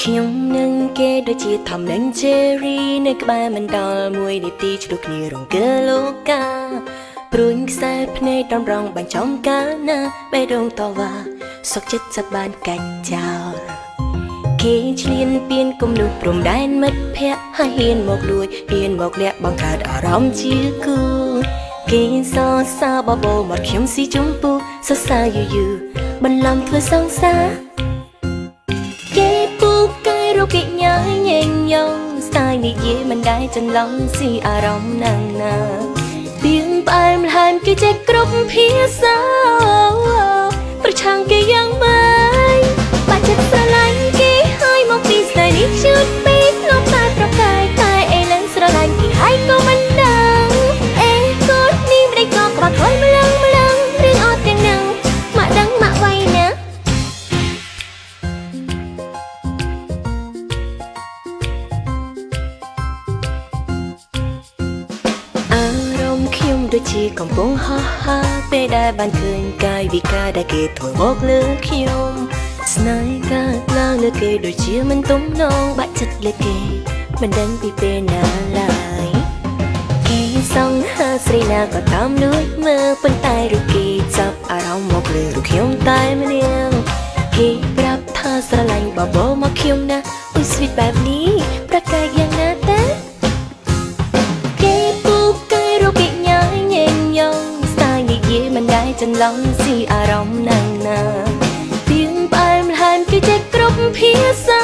ខ្ញុំនឹងគេដូចជាថំនឹង Cherry នៅក្បែរមិនដល់មួយនាទីឆ្លុះគ្នារង្គើលោកកាព្រួញខ្សែភ្នែកដំរងបាញ់ចំកាណាបេះដូងតវ៉ាសុខចិត្តចាប់បានកាច់ចោលគេឆ្លៀនពៀនគំនុះព្រំដែនមិត្តភ័ក្តិហើយហ៊ានមកលួចហ៊ានមកលាក់បង្កើតអារម្មណ៍ជាគូគេសរសើរបបោមកខ្ញុំស៊ីជុំពូសរសើរយូរបន្លំធ្វើសង្សារគេពូកែរកញ៉ាយញញយងស្ទាយនិយាយមិនដែរចន្លងស៊ីអារម្មណ៍ណាស់ណាពីងផ្អែមល្ហែមគេចេះគ្រប់ភាសាប្រឆាំងគេយ៉ាងម៉េចបាច់ចិត្តស្រឡាញ់គេហើយមកពីស្នេហ៍នេះជឿនពេកងប់តែប្រកាយតែអីឡើងស្រឡាញ់គេហើយក៏មិនដឹងអេកូននេះមិនได้ក៏ក្បត់ខ្លួនម្លឹងរឿងអត់ទាំងនឹងមកដឹងមកໄວណាអារម្មណ៍ខ្ញុំដូចជាកំពុងហោះហើរពេលដែលបានឃើញកាយវិការដែលគេធ្វើមកលើខ្ញុំស្នេហ៍កើតឡើងលើគេដូចជាមិនទំនងបាក់ចិត្តលើគេមិនដឹងពីពេលណាឡើយគេសង្ហាស្រីណាក៏តាមលួចមើលប៉ុន្តែរូបគេចាប់អារម្មណ៍មកលើរូបខ្ញុំតែម្នាក់គេប្រាប់ថាស្រឡាញ់បបោមកខ្ញុំណាអ៊ុយស្វីតបែបនេះប្រកែកយ៉ាងណាតើគេពូកែរូបគេញ៉ាយញញយងស្ទាយនិយាយមិនដែរចន្លងស៊ីអារម្មណ៍ណាស់ណាពីងផ្អែមល្ហែមគេចេះគ្រប់ភាសា